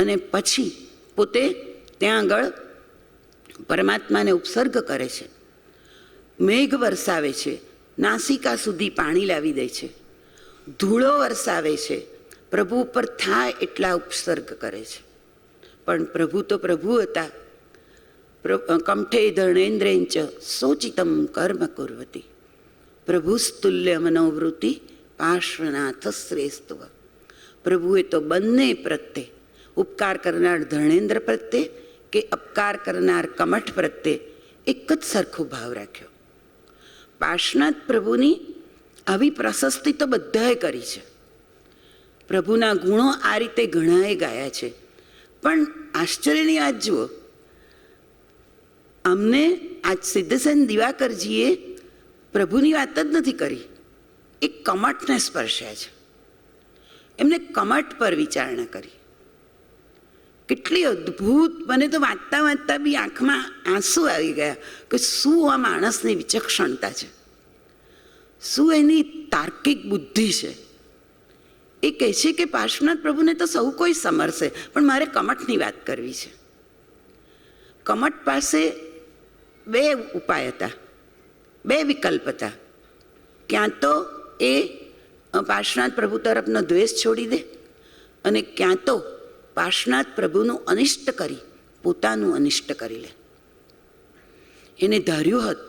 અને પછી પોતે ત્યાં આગળ પરમાત્માને ઉપસર્ગ કરે છે, મેઘ વરસાવે છે, નાસિકા સુધી પાણી લાવી દે છે, ધૂળો વરસાવે છે, પ્રભુ ઉપર થાય એટલા ઉપસર્ગ કરે છે. પણ પ્રભુ તો પ્રભુ હતા. કંઠે ધર્ણેન્દ્રેન્ચ સોચિતમ કર્મ કુર્વતી પ્રભુસ્તુલ્ય મનોવૃત્તિ પાર્શ્વનાથ શ્રેષ્ઠવ. પ્રભુએ તો બંને પ્રત્યે, ઉપકાર કરનાર ધર્ણેન્દ્ર પ્રત્યે કે અપકાર કરનાર કમઠ પ્રત્યે એક જ સરખો ભાવ રાખ્યો. પાર્શ્વનાથ પ્રભુની આવી પ્રશસ્તિ તો બધાએ કરી છે, પ્રભુના ગુણો આ રીતે ઘણાએ ગાયા છે. પણ આશ્ચર્યની વાત જુઓ, અમને આજ સિદ્ધસેન દિવાકરજીએ પ્રભુની વાત જ નથી કરી, એ કમઠને સ્પર્શ્યા છે. એમને કમઠ પર વિચારણા કરી. કેટલી અદ્ભુત! મને તો વાંચતા વાંચતા બી આંખમાં આંસુ આવી ગયા કે શું આ માણસની વિચક્ષણતા છે, શું એની તાર્કિક બુદ્ધિ છે. એ કહે છે કે પાર્શ્વનાથ પ્રભુને તો સૌ કોઈ સમરશે, પણ મારે કમઠની વાત કરવી છે. કમઠ પાસે બે ઉપાય હતા, બે વિકલ્પ હતા. ક્યાં તો એ પાર્શ્વનાથ પ્રભુ તરફનો દ્વેષ છોડી દે, અને ક્યાં તો પાર્શ્વનાથ પ્રભુનું અનિષ્ટ કરી પોતાનું અનિષ્ટ કરી લે. એને ધાર્યું હોત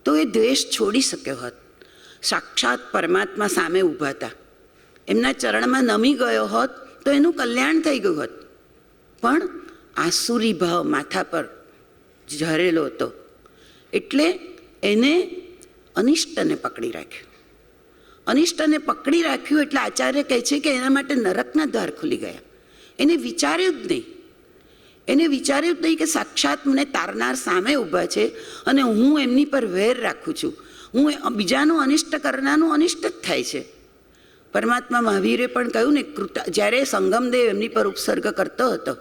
તો એ દ્વેષ છોડી શક્યો હોત. સાક્ષાત પરમાત્મા સામે ઊભા હતા, એમના ચરણમાં નમી ગયો હોત તો એનું કલ્યાણ થઈ ગયું હોત. પણ આસુરી ભાવ માથા પર ઝરેલો હતો, એટલે એને અનિષ્ટને પકડી રાખ્યું. અનિષ્ટને પકડી રાખ્યું એટલે આચાર્ય કહે છે કે એના માટે નરકના દ્વાર ખુલી ગયા. એને વિચાર્યું જ નહીં, એને વિચાર્યું જ નહીં કે સાક્ષાત મને તારનાર સામે ઊભા છે અને હું એમની પર વેર રાખું છું, હું બીજાનું અનિષ્ટ કરનારનું અનિષ્ટ જ થાય છે. પરમાત્મા મહાવીરે પણ કહ્યું ને, જ્યારે સંગમદેવ એમની પર ઉપસર્ગ કરતો હતો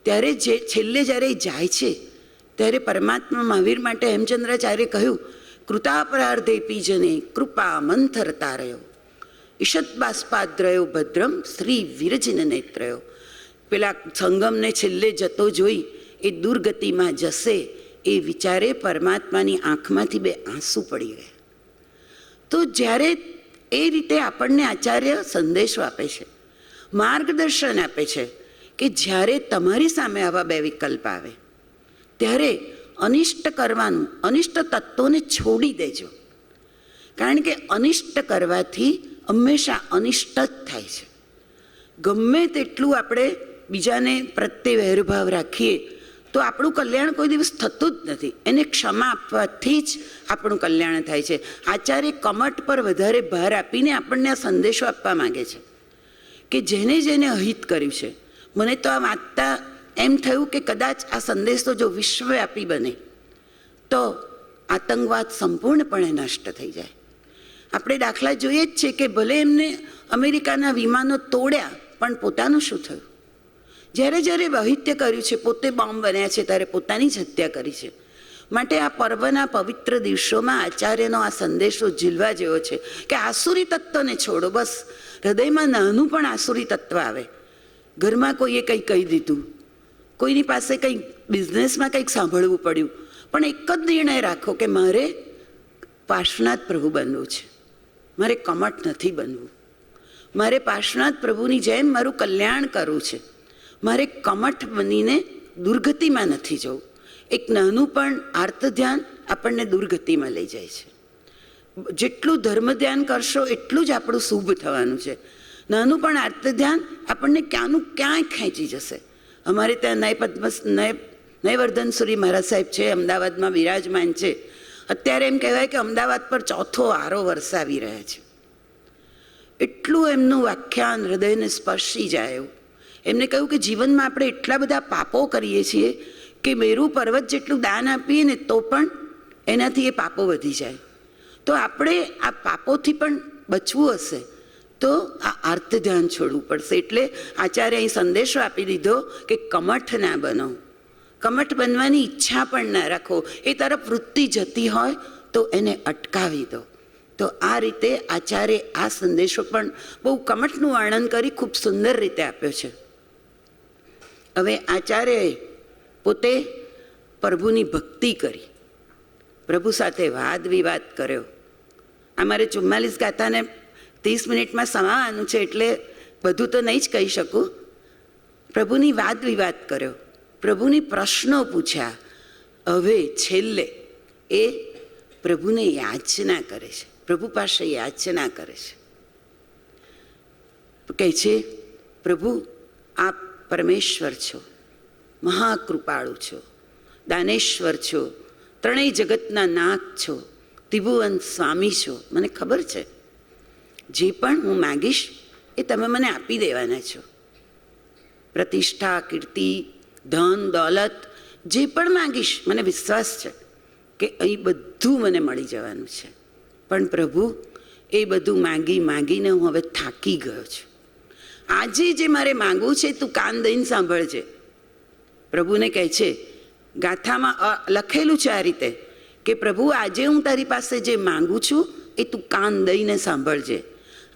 ત્યારે છેલ્લે જ્યારે જાય છે ત્યારે પરમાત્મા મહાવીર માટે હેમચંદ્રાચાર્ય કહ્યું, કૃતાપરાર્ધે પીજને કૃપા મંથરતા રહ્યો, ઈષદ બાષ્પાદ્રયો ભદ્રમ શ્રી વિરજિન નેત્રયો. પેલા સંગમને છેલ્લે જતો જોઈ એ દુર્ગતિમાં જશે એ વિચારે પરમાત્માની આંખમાંથી બે આંસુ પડી ગયા. તો જ્યારે એ રીતે આપણને આચાર્ય સંદેશો આપે છે, માર્ગદર્શન આપે છે કે જ્યારે તમારી સામે આવા બે વિકલ્પ આવે ત્યારે અનિષ્ટ કરવાનું, અનિષ્ટ તત્વોને છોડી દેજો. કારણ કે અનિષ્ટ કરવાથી હંમેશા અનિષ્ટ જ થાય છે. ગમે તેટલું આપણે બીજાને પ્રત્યે વૈરભાવ રાખીએ તો આપણું કલ્યાણ કોઈ દિવસ થતું જ નથી. એને ક્ષમા આપવાથી જ આપણું કલ્યાણ થાય છે. આચાર્ય કમઠ પર વધારે ભાર આપીને આપણને આ સંદેશો આપવા માગે છે કે જેને જેને અહિત કર્યું છે. મને તો આ વાંચતા એમ થયું કે કદાચ આ સંદેશો જો વિશ્વવ્યાપી બને તો આતંકવાદ સંપૂર્ણપણે નષ્ટ થઈ જાય. આપણે દાખલા જોઈએ જ છે કે ભલે એમને અમેરિકાના વિમાનો તોડ્યા, પણ પોતાનું શું થયું? જ્યારે જ્યારે વહિત્ય કર્યું છે, પોતે બોમ્બ બન્યા છે, ત્યારે પોતાની જ હત્યા કરી છે. માટે આ પર્વના પવિત્ર દિવસોમાં આચાર્યનો આ સંદેશો ઝીલવા જેવો છે કે આસુરી તત્વને છોડો. બસ હૃદયમાં નાનું પણ આસુરી તત્વ આવે, ઘરમાં કોઈએ કંઈ કહી દીધું, કોઈની પાસે કંઈક બિઝનેસમાં કંઈક સાંભળવું પડ્યું, પણ એક જ નિર્ણય રાખો કે મારે પાર્શ્વનાથ પ્રભુ બનવું છે, મારે કમઠ નથી બનવું. મારે પાર્શ્વનાથ પ્રભુની જેમ મારું કલ્યાણ કરવું છે, મારે કમઠ બનીને દુર્ગતિમાં નથી જવું. એક નાનું પણ આર્ત ધ્યાન આપણને દુર્ગતિમાં લઈ જાય છે. જેટલું ધર્મ ધ્યાન કરશો એટલું જ આપણું શુભ થવાનું છે. નાનું પણ આર્ત ધ્યાન આપણને ક્યાંનું ક્યાંય ખેંચી જશે. અમારે ત્યાં નયવર્ધનસુરી મહારાજ સાહેબ છે, અમદાવાદમાં બિરાજમાન છે. અત્યારે એમ કહેવાય કે અમદાવાદ પર ચોથો આરો વરસાવી રહ્યા છે. એટલું એમનું વ્યાખ્યાન હૃદયને સ્પર્શી જાય એવું. એમને કહ્યું કે જીવનમાં આપણે એટલા બધા પાપો કરીએ છીએ કે મેરુ પર્વત જેટલું દાન આપીએ ને તો પણ એનાથી એ પાપો વધી જાય. તો આપણે આ પાપોથી પણ બચવું હશે તો આ આર્ત ધ્યાન છોડવું પડશે. એટલે આચાર્ય અહીં સંદેશો આપી દીધો કે કમઠ ના બનો, કમઠ બનવાની ઈચ્છા પણ ના રાખો. એ તરફ વૃત્તિ જતી હોય તો એને અટકાવી દો. તો આ રીતે આચાર્ય આ સંદેશો પણ બહુ કમઠનું વર્ણન કરી ખૂબ સુંદર રીતે આપ્યો છે. હવે આચાર્યએ પોતે પ્રભુની ભક્તિ કરી, પ્રભુ સાથે વાદ વિવાદ કર્યો. અમારે 44 ગાથાને 30 મિનિટમાં સમાવવાનું છે, એટલે બધું તો નહીં જ કહી શકું. પ્રભુની વાદ વિવાદ કર્યો, પ્રભુની પ્રશ્નો પૂછ્યા. હવે છેલ્લે એ પ્રભુને યાચના કરે છે, પ્રભુ પાસે યાચના કરે છે. કહે છે, પ્રભુ આપ પરમેશ્વર છો, મહાકૃપાળુ છો, દાનેશ્વર છો, ત્રણેય જગતના નાથ છો, ત્રિભુવન સ્વામી છો. મને ખબર છે જે પણ હું માગીશ એ તમે મને આપી દેવાના છો. પ્રતિષ્ઠા, કીર્તિ, ધન, દોલત જે પણ માગીશ મને વિશ્વાસ છે કે અહીં બધું મને મળી જવાનું છે. પણ પ્રભુ એ બધું માગીને હું હવે થાકી ગયો છું. આજે જે મારે માગવું છે તું કાન દઈને સાંભળજે. પ્રભુને કહે છે, ગાથામાં લખેલું છે આ રીતે કે પ્રભુ આજે હું તારી પાસે જે માગું છું એ તું કાન દઈને સાંભળજે.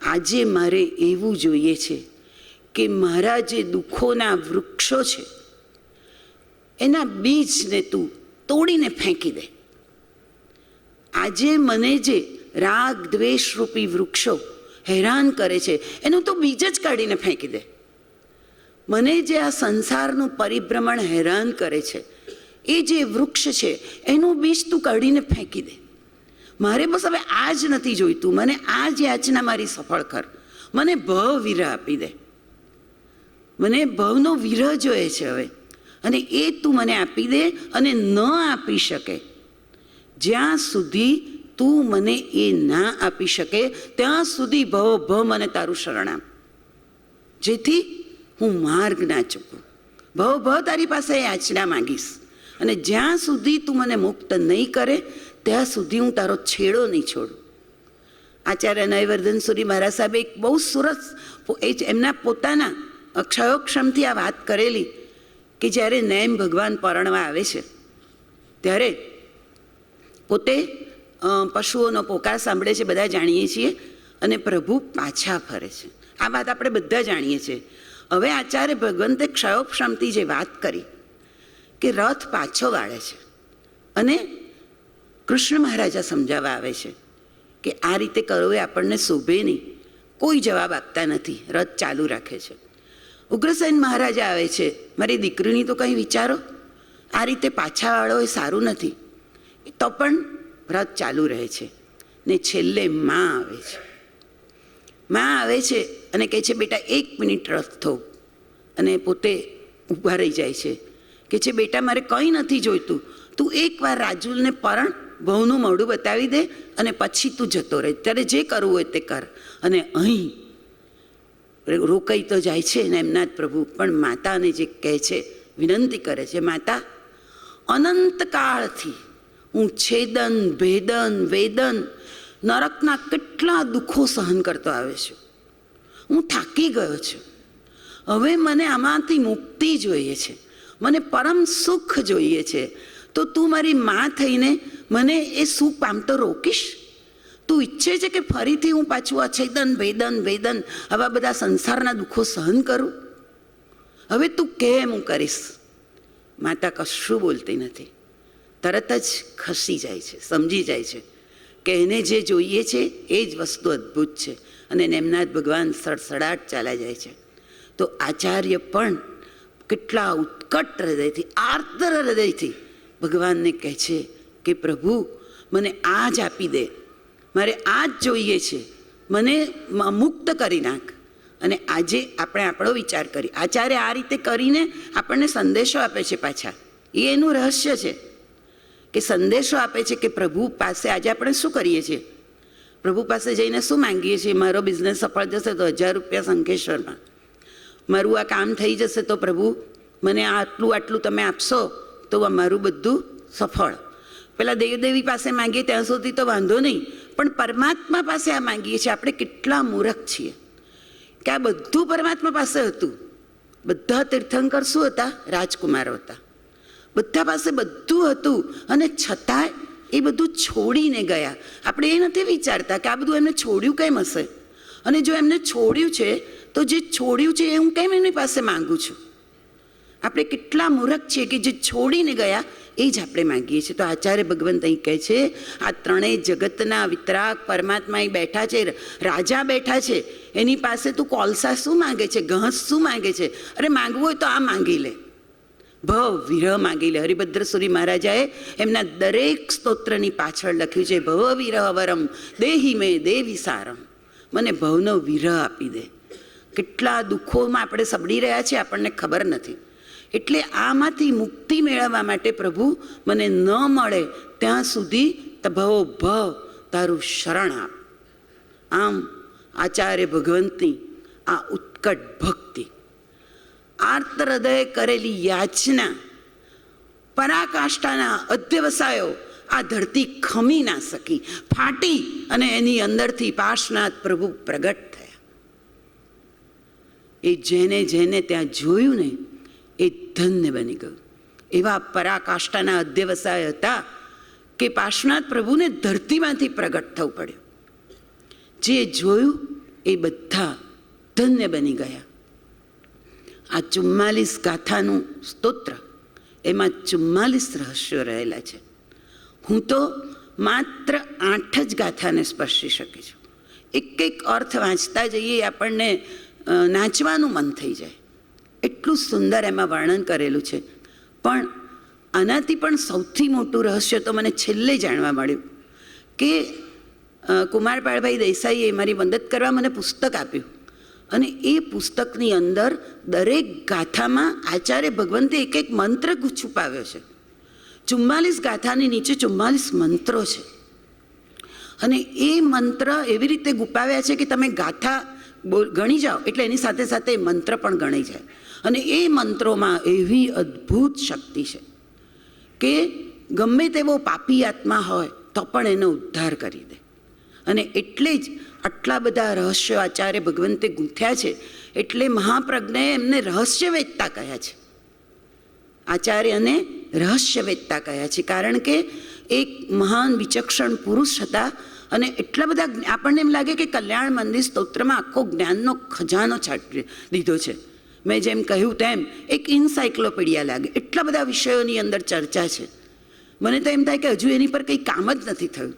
આજે મારે એવું જોઈએ છે કે મારા જે દુઃખોના વૃક્ષો છે એના બીજને તું તોડીને ફેંકી દે. આજે મને જે રાગ દ્વેષ રૂપી વૃક્ષો હેરાન કરે છે એનું તો બીજ જ કાઢીને ફેંકી દે. મને જે આ સંસારનું પરિભ્રમણ હેરાન કરે છે એ જે વૃક્ષ છે એનું બીજ તું કાઢીને ફેંકી દે. મારે બસ હવે આ જ નથી જોઈતું, મને આ જ યાચના મારી સફળ કર. મને ભવ વિરહ આપી દે. મને ભવનો વિરહ જોઈએ છે હવે, અને એ તું મને આપી દે. અને ન આપી શકે જ્યાં સુધી તું મને એ ના આપી શકે ત્યાં સુધી ભવ મને તારું શરણ આપ, જેથી હું માર્ગ ના ચૂકું. ભવ તારી પાસે યાચના માંગીશ, અને જ્યાં સુધી તું મને મુક્ત નહીં કરે ત્યાં સુધી હું તારો છેડો નહીં છોડું. આચાર્ય નયવર્ધન સુરી મહારાજ સાહેબે એક બહુ સરસ એમના પોતાના અક્ષયોક્ષમથી આ વાત કરેલી કે જ્યારે નેમ ભગવાન પરણવા આવે છે ત્યારે પોતે પશુઓનો પોકાર સાંભળે છે, બધા જાણીએ છીએ, અને પ્રભુ પાછા ફરે છે. આ વાત આપણે બધા જાણીએ છીએ. હવે આચાર્ય ભગવંતે ક્ષયોક્ષમથી જે વાત કરી કે રથ પાછો વાળે છે, અને કૃષ્ણ મહારાજા સમજાવવા આવે છે કે આ રીતે કરવું એ આપણને શોભે નહીં. કોઈ જવાબ આપતા નથી, રથ ચાલુ રાખે છે. ઉગ્રસેન મહારાજા આવે છે, મારી દીકરીની તો કંઈ વિચારો, આ રીતે પાછા વાળો એ સારું નથી. તો પણ રથ ચાલુ રહે છે. ને છેલ્લે માં આવે છે. માં આવે છે અને કહે છે, બેટા 1 મિનિટ રથ થોભ. અને પોતે ઊભા રહી જાય છે. કે છે, બેટા મારે કંઈ નથી જોઈતું, તું એકવાર રાજુલને પરણ, બહુનું મોઢું બતાવી દે અને પછી તું જતો રહે. ત્યારે જે કરવું હોય તે કર. અને અહીં રોકાઈ તો જાય છે ને એમના જ પ્રભુ, પણ માતાને જે કહે છે, વિનંતી કરે છે, માતા અનંતકાળથી હું છેદન, ભેદન, વેદન, નરકના કેટલા દુઃખો સહન કરતો આવે છું. હું થાકી ગયો છું. હવે મને આમાંથી મુક્તિ જોઈએ છે, મને પરમ સુખ જોઈએ છે. તો તું મારી માં થઈને મને એ સુખ પામતો રોકીશ? તું ઈચ્છે છે કે ફરીથી હું પાછું અછેદન, ભેદન, વેદન, આવા બધા સંસારના દુઃખો સહન કરું? હવે તું કેમ હું કરીશ? માતા કશું બોલતી નથી, તરત જ ખસી જાય છે, સમજી જાય છે કે એને જે જોઈએ છે એ જ વસ્તુ અદ્ભુત છે. અને એમના જ ભગવાન સડસડાટ ચાલ્યા જાય છે. તો આચાર્ય પણ કેટલા ઉત્કટ હૃદયથી, આર્દ્ર હૃદયથી ભગવાનને કહે છે કે પ્રભુ મને આ જ આપી દે, મારે આ જ જોઈએ છે, મને મુક્ત કરી નાખ. અને આજે આપણે આપણો વિચાર કરી, આચાર્ય આ રીતે કરીને આપણને સંદેશો આપે છે પાછા. એ એનું રહસ્ય છે કે સંદેશો આપે છે કે પ્રભુ પાસે આજે આપણે શું કરીએ છીએ? પ્રભુ પાસે જઈને શું માંગીએ છીએ? મારો બિઝનેસ સફળ જશે તો 1000 રૂપિયા સંકેશ્વરમાં, મારું આ કામ થઈ જશે તો પ્રભુ મને આટલું તમે આપશો તો મારું બધું સફળ. પેલા દેવદેવી પાસે માંગીએ ત્યાં સુધી તો વાંધો નહીં, પણ પરમાત્મા પાસે આ માંગીએ છીએ. આપણે કેટલા મૂર્ખ છીએ કે આ બધું પરમાત્મા પાસે હતું. બધા તીર્થંકર શું હતા? રાજકુમારો હતા. બધા પાસે બધું હતું, અને છતાંય એ બધું છોડીને ગયા. આપણે એ નથી વિચારતા કે આ બધું એમને છોડ્યું કેમ હશે, અને જો એમને છોડ્યું છે તો જે છોડ્યું છે એ હું કેમ એમની પાસે માંગુ છું? આપણે કેટલા મૂર્ખ છીએ કે જે છોડીને ગયા એ જ આપણે માગીએ છીએ. તો આચાર્ય ભગવંત અહીં કહે છે, આ ત્રણેય જગતના વિતરાગ પરમાત્મા અહીં બેઠા છે, રાજા બેઠા છે, એની પાસે તું કોલસા શું માગે છે, ઘાસ શું માગે છે? અરે માગવું હોય તો આ માગી લે, ભવ વિરહ માગી લે. હરિભદ્રસુરી મહારાજાએ એમના દરેક સ્તોત્રની પાછળ લખ્યું છે, ભવ વિરહ વરમ દેહી મેં દેવી સારમ, મને ભવનો વિરહ આપી દે. કેટલા દુઃખોમાં આપણે સબડી રહ્યા છીએ, આપણને ખબર નથી. એટલે આમાંથી મુક્તિ મેળવવા માટે પ્રભુ મને ન મળે ત્યાં સુધી ભવો ભવ તારું શરણ આપ. આમ આચાર્ય ભગવંતની આ ઉત્કટ ભક્તિ, આર્ત હૃદયે કરેલી યાચના, પરાકાષ્ઠાના અધ્યવસાયો આ ધરતી ખમી ના શકી, ફાટી અને એની અંદરથી પાર્શ્વનાથ પ્રભુ પ્રગટ થયા. એ જેને જેને ત્યાં જોયું ને એ ધન્ય બની ગયું. એવા પરાકાષ્ઠાના અધ્યવસાય હતા કે પાર્શ્વનાથ પ્રભુને ધરતીમાંથી પ્રગટ થવું પડ્યું. જે જોયું એ બધા ધન્ય બની ગયા. આ 44 ગાથાનું સ્તોત્ર, એમાં 44 રહસ્યો રહેલા છે. હું તો માત્ર 8 જ ગાથાને સ્પર્શી શકી છું. એક એક અર્થ વાંચતા જઈએ આપણને નાચવાનું મન થઈ જાય, એટલું સુંદર એમાં વર્ણન કરેલું છે. પણ આનાથી પણ સૌથી મોટું રહસ્ય તો મને છેલ્લે જાણવા મળ્યું કે કુમારપાળભાઈ દેસાઈએ મારી મદદ કરવા મને પુસ્તક આપ્યું, અને એ પુસ્તકની અંદર દરેક ગાથામાં આચાર્ય ભગવંતે એક એક મંત્ર છુપાવ્યો છે. 44 ગાથાની નીચે 44 મંત્રો છે, અને એ મંત્ર એવી રીતે ગુપાવ્યા છે કે તમે ગાથા ગણી જાઓ એટલે એની સાથે સાથે મંત્ર પણ ગણાઈ જાય. અને એ મંત્રોમાં એવી અદ્ભુત શક્તિ છે કે ગમે તેવો પાપી આત્મા હોય તો પણ એનો ઉદ્ધાર કરી દે. અને એટલે જ આટલા બધા રહસ્યો આચાર્ય ભગવંતે ગૂંથ્યા છે. એટલે મહાપ્રજ્ઞાએ એમને રહસ્યવેત્તા કહ્યા છે. આચાર્યને રહસ્યવેત્તા કહ્યા છે, કારણ કે એક મહાન વિચક્ષણ પુરુષ હતા. અને એટલા બધા આપણને એમ લાગે કે કલ્યાણ મંદિર સ્તોત્રમાં આખો જ્ઞાનનો ખજાનો છાંટી દીધો છે. મેં જેમ કહ્યું તેમ એક ઇન્સાઇક્લોપીડિયા લાગે, એટલા બધા વિષયોની અંદર ચર્ચા છે. મને તો એમ થાય કે હજુ એની પર કંઈ કામ જ નથી થયું.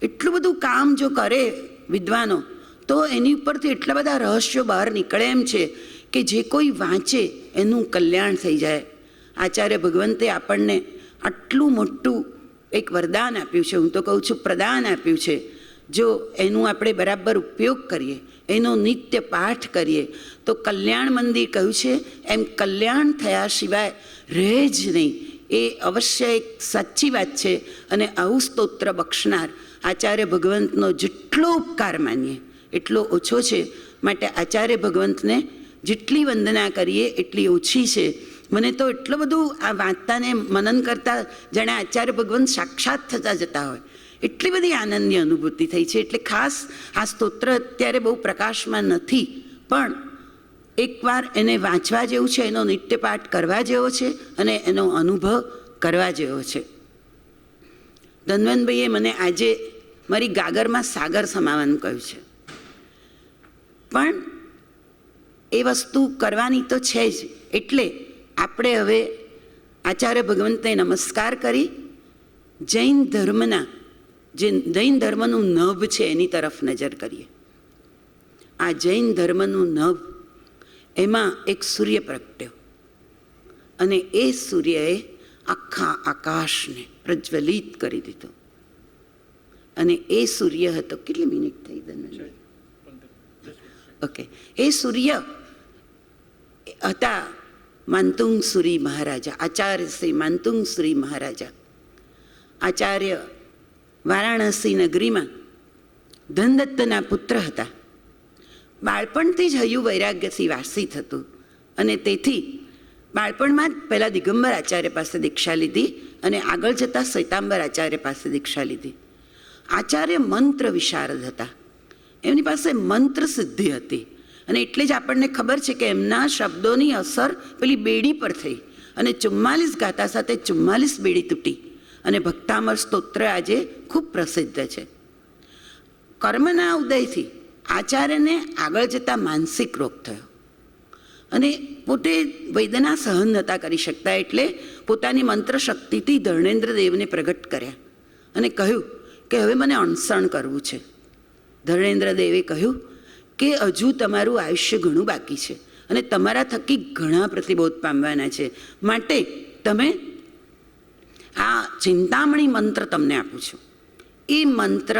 એટલું બધું કામ જો કરે વિદ્વાનો તો એની ઉપરથી એટલા બધા રહસ્યો બહાર નીકળે એમ છે કે જે કોઈ વાંચે એનું કલ્યાણ થઈ જાય. આચાર્ય ભગવંતે આપણને આટલું મોટું એક વરદાન આપ્યું છે, હું તો કહું છું પ્રદાન આપ્યું છે. જો એનું આપણે બરાબર ઉપયોગ કરીએ, એનો નિત્ય પાઠ કરીએ તો કલ્યાણ મંદિર કહ્યું છે એમ કલ્યાણ થયા સિવાય રહે જ નહીં. એ અવશ્ય એક સાચી વાત છે. અને આવું સ્તોત્ર બક્ષનાર આચાર્ય ભગવંતનો જેટલો ઉપકાર માનીએ એટલો ઓછો છે. માટે આચાર્ય ભગવંતને જેટલી વંદના કરીએ એટલી ઓછી છે. મને તો એટલું બધું આ વાંચતાને મનન કરતાં જાણે આચાર્ય ભગવંત સાક્ષાત થતા જતા હોય એટલી બધી આનંદની અનુભૂતિ થઈ છે. એટલે ખાસ આ સ્તોત્ર અત્યારે બહુ પ્રકાશમાં નથી, પણ એકવાર એને વાંચવા જેવું છે, એનો નિત્યપાઠ કરવા જેવો છે અને એનો અનુભવ કરવા જેવો છે. ધન્વંતભાઈએ મને આજે મારી ગાગરમાં સાગર સમાવાનું કહ્યું છે, પણ એ વસ્તુ કરવાની તો છે જ. એટલે આપણે હવે આચાર્ય ભગવંતને નમસ્કાર કરી જૈન ધર્મના જે જૈન ધર્મનું નભ છે એની તરફ નજર કરીએ. આ જૈન ધર્મનું નભ, એમાં એક સૂર્ય પ્રગટ્યો, અને એ સૂર્યએ આખા આકાશને પ્રજ્વલિત કરી દીધો. અને એ સૂર્ય હતો, કેટલી મિનિટ થઈ ધન્યવાદ, ઓકે, એ સૂર્ય હતા માનતુંગ સુરી મહારાજા, આચાર્ય શ્રી માનતુંગ સુરી મહારાજા. આચાર્ય વારાણસી નગરીમાં ધનદત્તના પુત્ર હતા. બાળપણથી જ હૈયું વૈરાગ્યથી વાસિત હતું, અને તેથી બાળપણમાં જ પહેલાં દિગંબર આચાર્ય પાસે દીક્ષા લીધી, અને આગળ જતાં શ્વેતાંબર આચાર્ય પાસે દીક્ષા લીધી. આચાર્ય મંત્ર વિશારદ હતા, એમની પાસે મંત્ર સિદ્ધિ હતી. અને એટલે જ આપણને ખબર છે કે એમના શબ્દોની અસર પેલી બેડી પર થઈ, અને 44 ગાથા સાથે 44 બેડી તૂટી. અને ભક્તામર સ્તોત્ર આજે ખૂબ પ્રસિદ્ધ છે. કર્મના ઉદયથી આચાર્યને આગળ જતાં માનસિક રોગ થયો, અને પોતે વેદના સહન નહોતા કરી શકતા, એટલે પોતાની મંત્ર શક્તિથી ધર્મેન્દ્ર દેવને પ્રગટ કર્યા અને કહ્યું કે હવે મને અણસણ કરવું છે. ધર્મેન્દ્ર દેવે કહ્યું કે હજુ તમારું આયુષ્ય ઘણું બાકી છે અને તમારા થકી ઘણા પ્રતિબોધ પામવાના છે, માટે તમે આ ચિંતામણી મંત્ર તમને આપું છું. એ મંત્ર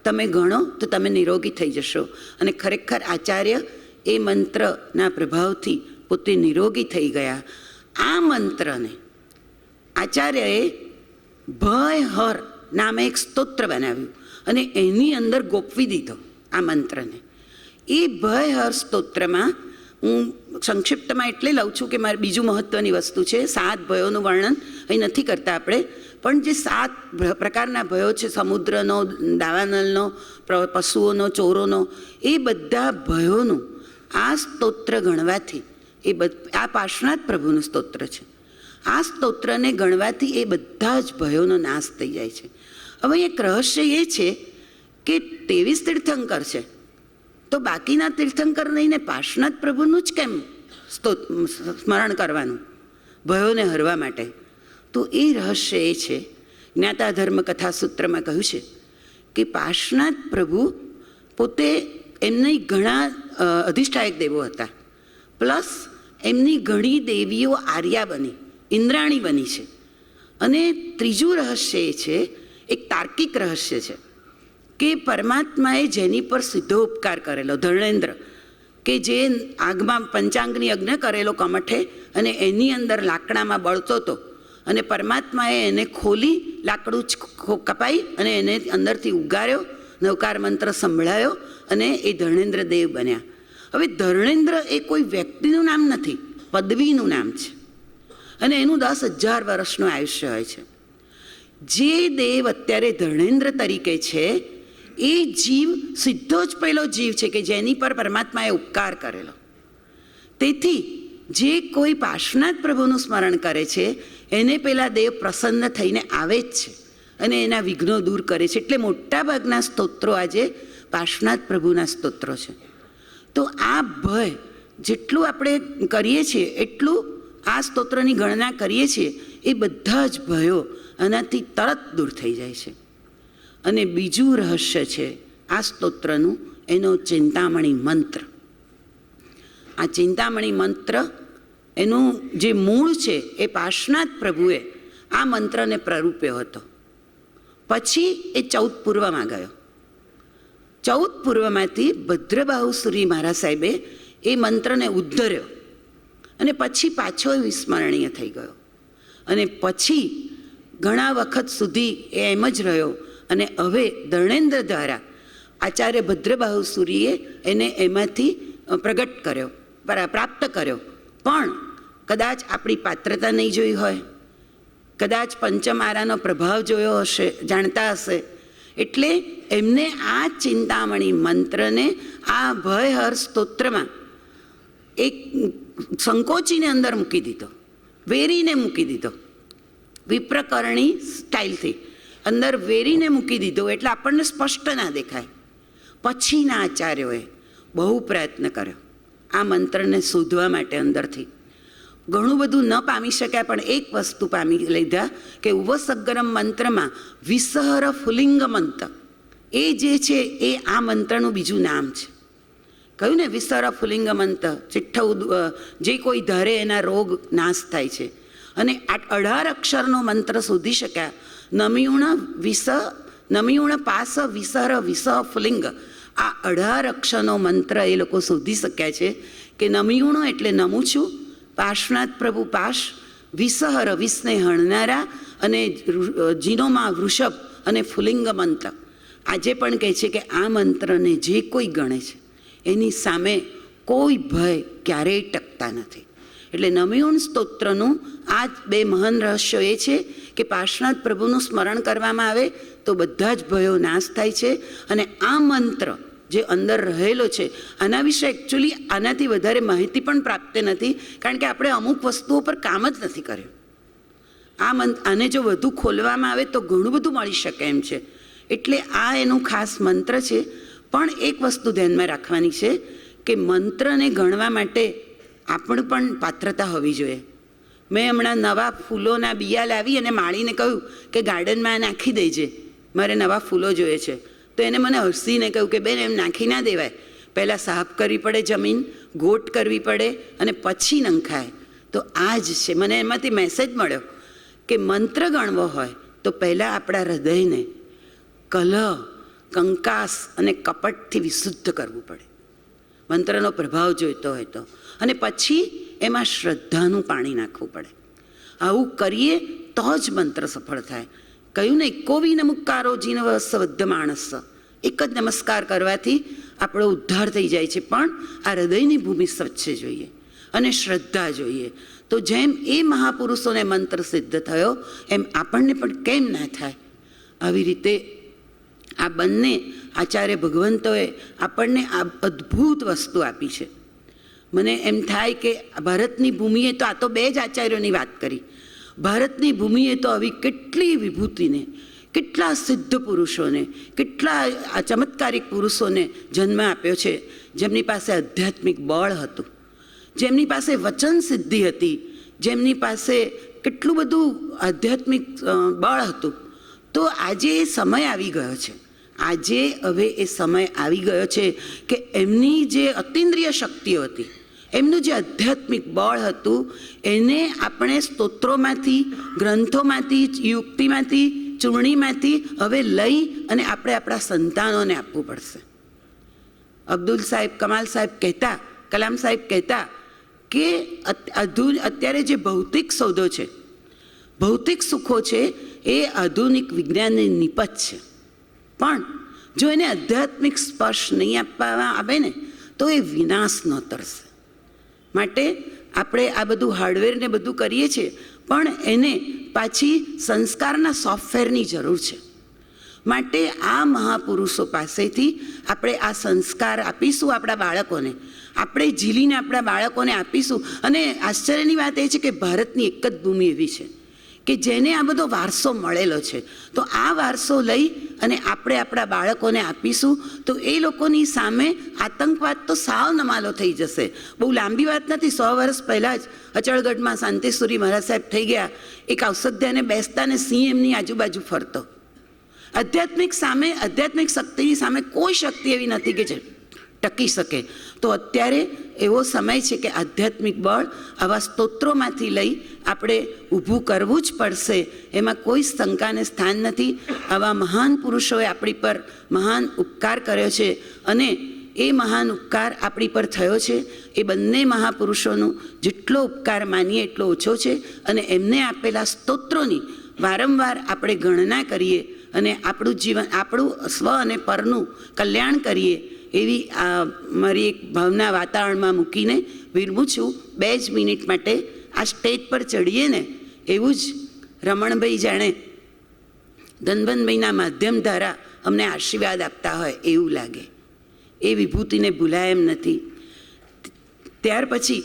તમે ગણો તો તમે નિરોગી થઈ જશો. અને ખરેખર આચાર્ય એ મંત્રના પ્રભાવથી પોતે નિરોગી થઈ ગયા. આ મંત્રને આચાર્યએ ભયહર નામે એક સ્તોત્ર બનાવ્યું અને એની અંદર ગોપવી દીધો આ મંત્રને. એ ભયહર સ્તોત્રમાં હું સંક્ષિપ્તમાં એટલે લઉં છું કે મારે બીજું મહત્ત્વની વસ્તુ છે. 7 ભયોનું વર્ણન અહીં નથી કરતા આપણે, પણ જે 7 પ્રકારના ભયો છે, સમુદ્રનો, દાવાનલનો, પશુઓનો, ચોરોનો, એ બધા ભયોનું આ સ્તોત્ર ગણવાથી આ પાર્શ્વનાથ પ્રભુનું સ્તોત્ર છે. આ સ્તોત્રને ગણવાથી એ બધા જ ભયોનો નાશ થઈ જાય છે. હવે એક રહસ્ય એ છે કે 23 તીર્થંકર છે, તો બાકીના તીર્થંકર નહીં ને પાર્શ્વનાથ પ્રભુનું જ કેમ સ્મરણ કરવાનું ભયોને હરવા માટે? તો એ રહસ્ય એ છે, જ્ઞાતા ધર્મ કથા સૂત્રમાં કહ્યું છે કે પાર્શ્વનાથ પ્રભુ પોતે એમની ઘણા અધિષ્ઠાયક દેવો હતા, પ્લસ એમની ઘણી દેવીઓ આર્યા બની, ઇન્દ્રાણી બની છે. અને ત્રીજું રહસ્ય એ છે, એક તાર્કિક રહસ્ય છે કે પરમાત્માએ જેની પર સીધો ઉપકાર કરેલો, ધર્મેન્દ્ર, કે જે આગમાં પંચાંગની યજ્ઞ કરેલો કમઠે અને એની અંદર લાકડામાં બળતો હતો અને પરમાત્માએ એને ખોલી લાકડું કપાઈ અને એને અંદરથી ઉગાર્યો, નવકાર મંત્ર સંભળાયો અને એ ધર્મેન્દ્ર દેવ બન્યા. હવે ધર્મેન્દ્ર એ કોઈ વ્યક્તિનું નામ નથી, પદવીનું નામ છે અને એનું 10,000 વર્ષનું આયુષ્ય હોય છે. જે દેવ અત્યારે ધર્મેન્દ્ર તરીકે છે એ જીવ સીધો જ પહેલો જીવ છે કે જેની પર પરમાત્માએ ઉપકાર કરેલો. તેથી જે કોઈ પાર્શ્વનાથ પ્રભુનું સ્મરણ કરે છે એને પેલા દેવ પ્રસન્ન થઈને આવે જ છે અને એના વિઘ્નો દૂર કરે છે. એટલે મોટાભાગના સ્તોત્રો આજે પાર્શ્વનાથ પ્રભુના સ્તોત્રો છે. તો આ ભય જેટલું આપણે કરીએ છીએ એટલું આ સ્તોત્રની ગણના કરીએ છીએ એ બધા જ ભયો આનાથી તરત દૂર થઈ જાય છે. અને બીજું રહસ્ય છે આ સ્તોત્રનું, એનો ચિંતામણી મંત્ર. આ ચિંતામણી મંત્ર એનું જે મૂળ છે એ પાર્શ્વનાથ પ્રભુએ આ મંત્રને પ્રરૂપ્યો હતો. પછી એ 14 પૂર્વમાં ગયો. 14 પૂર્વમાંથી ભદ્રબાહુસુરી મહારાજ સાહેબે એ મંત્રને ઉદ્ધર્યો અને પછી પાછો વિસ્મરણીય થઈ ગયો અને પછી ઘણા વખત સુધી એ એમ જ રહ્યો. અને હવે ધર્મેન્દ્ર દ્વારા આચાર્ય ભદ્રબાહુસુરીએ એને એમાંથી પ્રગટ કર્યો, પ્રાપ્ત કર્યો. પણ કદાચ આપણી પાત્રતા નહીં જોઈ હોય, કદાચ પંચમારાનો પ્રભાવ જોયો હશે, જાણતા હશે, એટલે એમને આ ચિંતામણી મંત્રને આ ભયહર સ્તોત્રમાં એક સંકોચીને અંદર મૂકી દીધો, વેરીને મૂકી દીધો, વિપ્રકરણી સ્ટાઇલથી અંદર વેરીને મૂકી દીધો એટલે આપણને સ્પષ્ટ ના દેખાય. પછીના આચાર્યોએ બહુ પ્રયત્ન કર્યો આ મંત્રને શોધવા માટે. અંદરથી ઘણું બધું ન પામી શક્યા, પણ એક વસ્તુ પામી લીધા કે ઉપસગરમ મંત્રમાં વિસહર ફુલિંગ મંત્ર એ જે છે એ આ મંત્રનું બીજું નામ છે. કહ્યું ને, વિસહર ફુલિંગ મંત્ર, ચિઠ્ઠ જે કોઈ ધારે એના રોગ નાશ થાય છે. અને 18 અક્ષરનો મંત્ર શોધી શક્યા. નમ્યુણ પાસ વિસહર વિસહ ફુલિંગ, આ 18 અક્ષરનો મંત્ર એ લોકો શોધી શક્યા છે. કે નમ્યુણ એટલે નમું છું, પાર્શ્વનાથ પ્રભુ પાશ, વિસહર વિષને હણનારા, અને જીનોમાં વૃષભ અને ફુલિંગ મંત્ર. આજે પણ કહે છે કે આ મંત્રને જે કોઈ ગણે છે એની સામે કોઈ ભય ક્યારેય ટકતા નથી. એટલે નમ્યુણ સ્તોત્રનું આ 2 મહાન રહસ્યો એ છે કે પાર્શ્વનાથ પ્રભુનું સ્મરણ કરવામાં આવે તો બધા જ ભયો નાશ થાય છે. અને આ મંત્ર જે અંદર રહેલો છે આના વિશે એકચ્યુઅલી આનાથી વધારે માહિતી પણ પ્રાપ્ત નથી, કારણ કે આપણે અમુક વસ્તુઓ પર કામ જ નથી કર્યું. આને જો વધુ ખોલવામાં આવે તો ઘણું બધું મળી શકે એમ છે. એટલે આ એનું ખાસ મંત્ર છે. પણ એક વસ્તુ ધ્યાનમાં રાખવાની છે કે મંત્રને ગણવા માટે આપણું પણ પાત્રતા હોવી જોઈએ. મેં હમણાં નવા ફૂલોના બિયા લાવી અને માળીને કહ્યું કે ગાર્ડનમાં નાખી દેજે, મારે નવા ફૂલો જોઈએ છે. તો એને મને હસીને કહ્યું કે બેન એમ નાખી ના દેવાય, પહેલાં સાફ કરવી પડે, જમીન ગોટ કરવી પડે અને પછી નંખાય. તો આ જ છે. મને એમાંથી મેસેજ મળ્યો કે મંત્ર ગણવો હોય તો પહેલાં આપણા હૃદયને કલહ, કંકાસ અને કપટથી વિશુદ્ધ કરવું પડે, મંત્રનો પ્રભાવ જોઈતો હોય તો, અને પછી એમાં શ્રદ્ધાનું પાણી નાખવું પડે. આવું કરીએ તો જ મંત્ર સફળ થાય. કહ્યું ને, કોવી નમુકારો જીનવસ વદ્ધ માણસ, એક જ નમસ્કાર કરવાથી આપણો ઉદ્ધાર થઈ જાય છે. પણ આ હૃદયની ભૂમિ સ્વચ્છ જોઈએ અને શ્રદ્ધા જોઈએ. તો જેમ એ મહાપુરુષોને મંત્ર સિદ્ધ થયો એમ આપણને પણ કેમ ના થાય? આવી રીતે આ બંને આચાર્ય ભગવંતોએ આપણને આ અદ્ભુત વસ્તુ આપી છે. મને એમ થાય કે ભારતની ભૂમિએ તો, આ તો બે જ આચાર્યોની વાત કરી, ભારતની ભૂમિએ તો આવી કેટલી વિભૂતિને, કેટલા સિદ્ધ પુરુષોને, કેટલા આ ચમત્કારિક પુરુષોને જન્મ આપ્યો છે, જેમની પાસે આધ્યાત્મિક બળ હતું, જેમની પાસે વચન સિદ્ધિ હતી, જેમની પાસે કેટલું બધું આધ્યાત્મિક બળ હતું. તો આજે એ સમય આવી ગયો છે, આજે હવે એ સમય આવી ગયો છે કે એમની જે અતિન્દ્રિય શક્તિઓ હતી, એમનું જે આધ્યાત્મિક બળ હતું, એને આપણે સ્તોત્રોમાંથી, ગ્રંથોમાંથી, યુક્તિમાંથી, ચૂંટણીમાંથી હવે લઈ અને આપણે આપણા સંતાનોને આપવું પડશે. અબ્દુલ સાહેબ, કમાલ સાહેબ કહેતા, કલામ સાહેબ કહેતા કે અત્યારે જે ભૌતિક સોદો છે, ભૌતિક સુખો છે, એ આધુનિક વિજ્ઞાનની નિપજ છે. પણ જો એને આધ્યાત્મિક સ્પર્શ નહીં આપવામાં આવે ને તો એ વિનાશ ન તરશે. માટે આપણે આ બધું હાર્ડવેરને બધું કરીએ છીએ, પણ એને પાછી સંસ્કારના સોફ્ટવેરની જરૂર છે. માટે આ મહાપુરુષો પાસેથી આપણે આ સંસ્કાર આપીશું આપણા બાળકોને, આપણે ઝીલીને આપણા બાળકોને આપીશું. અને આશ્ચર્યની વાત એ છે કે ભારતની એક જ ભૂમિ એવી છે કે જેને આ બધો વારસો મળેલો છે. તો આ વારસો લઈ અને આપણે આપણા બાળકોને આપીશું તો એ લોકોની સામે આતંકવાદ તો સાવ નમાલો થઈ જશે. બહુ લાંબી વાત નથી. 100 વર્ષ પહેલાં જ અચળગઢમાં શાંતિસુરી મહારાજ સાહેબ થઈ ગયા. એક ઔષધ્યાને બેસતા ને સિંહ એમની આજુબાજુ ફરતો. આધ્યાત્મિક સામે, આધ્યાત્મિક શક્તિની સામે કોઈ શક્તિ એવી નથી કે જે ટકી શકે. તો અત્યારે એવો સમય છે કે આધ્યાત્મિક બળ આવા સ્તોત્રોમાંથી લઈ આપણે ઊભું કરવું જ પડશે, એમાં કોઈ શંકાને સ્થાન નથી. આવા મહાન પુરુષોએ આપણી પર મહાન ઉપકાર કર્યો છે અને એ મહાન ઉપકાર આપણી પર થયો છે. એ બંને મહાપુરુષોનું જેટલો ઉપકાર માનીએ એટલો ઓછો છે. અને એમને આપેલા સ્તોત્રોની વારંવાર આપણે ગણના કરીએ અને આપણું જીવન, આપણું સ્વ અને પરનું કલ્યાણ કરીએ, એવી આ મારી એક ભાવના વાતાવરણમાં મૂકીને વિરમું છું. 2 જ મિનિટ માટે આ સ્ટેજ પર ચડીએ ને એવું જ રમણભાઈ જાણે ધનવંતભાઈના માધ્યમ દ્વારા અમને આશીર્વાદ આપતા હોય એવું લાગે. એ વિભૂતિને ભૂલાય એમ નથી. ત્યાર પછી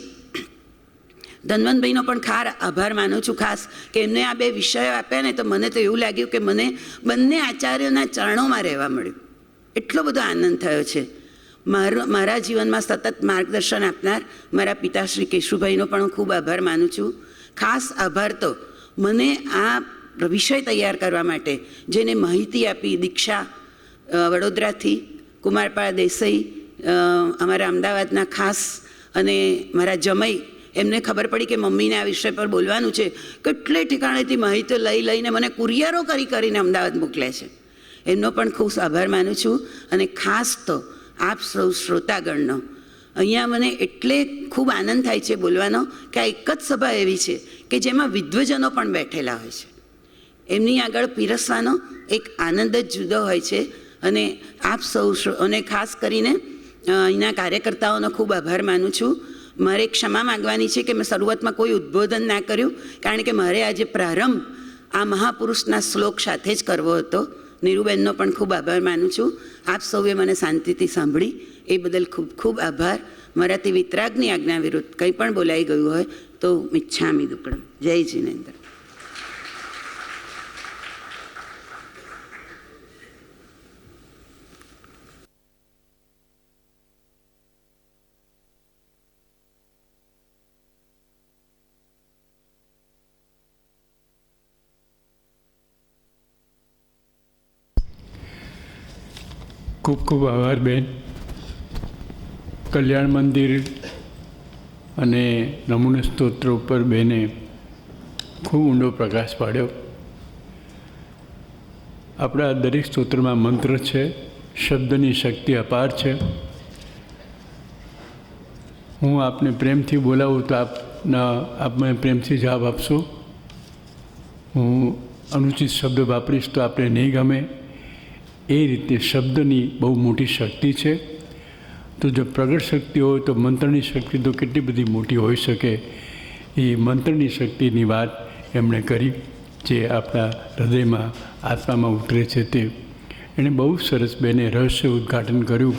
ધનવંતભાઈનો પણ આભાર માનું છું ખાસ, કે એમને આ 2 વિષયો આપ્યા ને તો મને તો એવું લાગ્યું કે મને બંને આચાર્યોના ચરણોમાં રહેવા મળ્યું. એટલો બધો આનંદ થયો છે. મારા જીવનમાં સતત માર્ગદર્શન આપનાર મારા પિતાશ્રી કેશુભાઈનો પણ હું ખૂબ આભાર માનું છું. ખાસ આભાર તો મને આ વિષય તૈયાર કરવા માટે જેને માહિતી આપી, દીક્ષા વડોદરાથી, કુમારપાળ દેસાઈ અમારા અમદાવાદના ખાસ, અને મારા જમાઈ, એમને ખબર પડી કે મમ્મીને આ વિષય પર બોલવાનું છે, કેટલે ઠેકાણેથી માહિતી લઈને મને કુરિયરો કરીને અમદાવાદ મોકલે છે. એમનો પણ ખૂબ આભાર માનું છું. અને ખાસ તો આપ સૌ શ્રોતાગણનો અહીંયા મને એટલે ખૂબ આનંદ થાય છે બોલવાનો કે આ એક જ સભા એવી છે કે જેમાં વિદ્વજનો પણ બેઠેલા હોય છે. એમની આગળ પીરસવાનો એક આનંદ જ જુદો હોય છે. અને આપ સૌ, અને ખાસ કરીને અહીંના કાર્યકર્તાઓનો ખૂબ આભાર માનું છું. મારે ક્ષમા માગવાની છે કે મેં શરૂઆતમાં કોઈ ઉદ્બોધન ના કર્યું, કારણ કે મારે આજે પ્રારંભ આ મહાપુરુષના શ્લોક સાથે જ કરવો હતો. નીરુબેનનો પણ ખૂબ આભાર માનું છું. આપ સૌએ મને શાંતિથી સાંભળી એ બદલ ખૂબ ખૂબ આભાર. મારાથી વિતરાગની આજ્ઞા વિરુદ્ધ કંઈ પણ બોલાઈ ગયું હોય તો મિચ્છામી દુક્કડમ. જય જિનેન્દ્ર. ખૂબ ખૂબ આભાર બેન. કલ્યાણ મંદિર અને નમૂને સ્તોત્ર ઉપર બેને ખૂબ ઊંડો પ્રકાશ પાડ્યો. આપણા દરેક સ્તોત્રમાં મંત્ર છે, શબ્દની શક્તિ અપાર છે. હું આપને પ્રેમથી બોલાવું તો આપ મને પ્રેમથી જવાબ આપશો. હું અનુચિત શબ્દ વાપરીશ તો આપણે નહીં ગમે. એ રીતે શબ્દની બહુ મોટી શક્તિ છે. તો જો પ્રગટ શક્તિ હોય તો મંત્રની શક્તિ તો કેટલી બધી મોટી હોઈ શકે. એ મંત્રની શક્તિની વાત એમણે કરી, જે આપણા હૃદયમાં આત્મામાં ઉતરે છે. તે એણે બહુ સરસ બેને રહસ્ય ઉદ્ઘાટન કર્યું.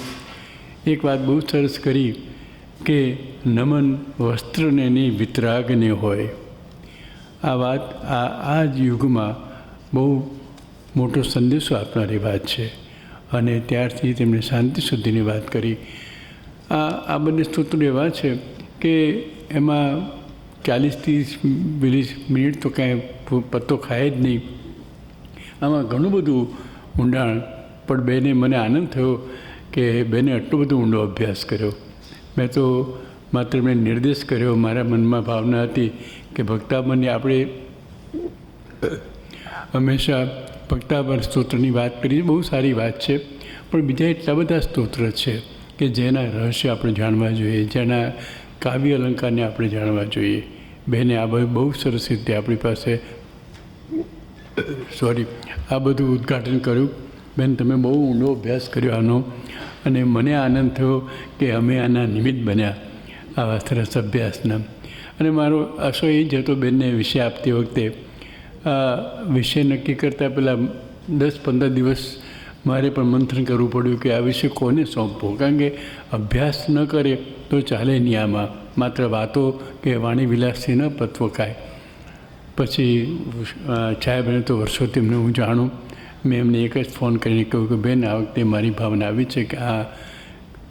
એક વાત બહુ સરસ કરી કે નમન વસ્ત્રને નહીં વિતરાગને હોય. આ વાત આ જ યુગમાં બહુ મોટો સંદેશો આપનારી વાત છે. અને ત્યારથી તેમણે શાંતિ સુધીની વાત કરી. આ બંને સ્તોત્રો એવા છે કે એમાં 40-30 મિનિટ તો કાંઈ પત્તો ખાય જ નહીં. આમાં ઘણું બધું ઊંડાણ. પણ બેને મને આનંદ થયો કે બેને આટલો બધો ઊંડો અભ્યાસ કર્યો. મેં તો માત્ર એમને નિર્દેશ કર્યો. મારા મનમાં ભાવના હતી કે ભક્તાબનને આપણે હંમેશા ભક્તાબન સ્તોત્રની વાત કરીએ, બહુ સારી વાત છે. પણ બીજા એટલા બધા સ્તોત્ર છે કે જેના રહસ્ય આપણે જાણવા જોઈએ, જેના કાવ્ય અલંકારને આપણે જાણવા જોઈએ. બેને આ બહુ સરસ રીતે આપણી પાસે આ બધું ઉદ્ઘાટન કર્યું. બેન, તમે બહુ ઊંડો અભ્યાસ કર્યો આનો, અને મને આનંદ થયો કે અમે આના નિમિત્ત બન્યા આવા સરસ અભ્યાસના. અને મારો આશો એ જ હતો બેનને વિષય આપતી વખતે, વિષય નક્કી કરતાં પહેલાં 10-15 દિવસ મારે પણ મંથન કરવું પડ્યું કે આ વિષય કોને સોંપવો. કારણ કે અભ્યાસ ન કરે તો ચાલે નહીં. આમાં માત્ર વાતો કે વાણી વિલાસથી ન પતવો કાય. પછી છાયાબેને તો વર્ષોથી એમને હું જાણું. મેં એમને એક જ ફોન કરીને કહ્યું કે બેન, આ વખતે મારી ભાવના આવી છે કે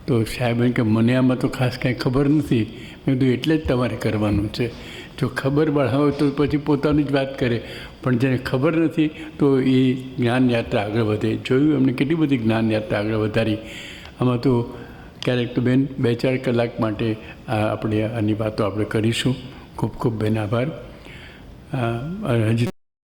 તો સાહેબે કે મને આમાં તો ખાસ કાંઈ ખબર નથી. મેં કીધું એટલે જ તમારે કરવાનું છે. જો ખબર હોય તો પછી પોતાની જ વાત કરે, પણ જેને ખબર નથી તો એ જ્ઞાન યાત્રા આગળ વધે. જોયું એમને કેટલી બધી જ્ઞાન યાત્રા આગળ વધારી. આમાં તો ક્યારેક તો બેન 2-4 કલાક માટે આપણે આની વાતો આપણે કરીશું. ખૂબ ખૂબ બેન આભાર. હજી